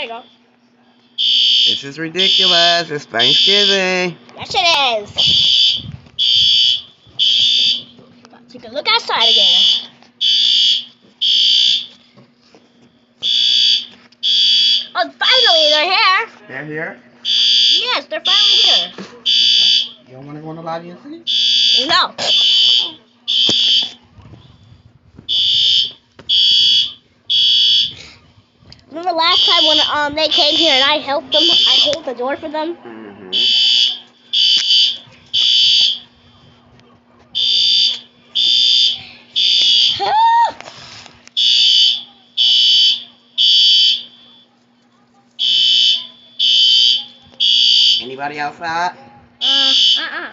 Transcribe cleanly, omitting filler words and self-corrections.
There you go. This is ridiculous. It's Thanksgiving. Yes, it is. So you can look outside again. Oh, finally, they're here. They're here? Yes, they're finally here. You don't want to go in the lobby and see? No. Remember last time when they came here and I helped them? I hold the door for them. Anybody outside? Uh-uh.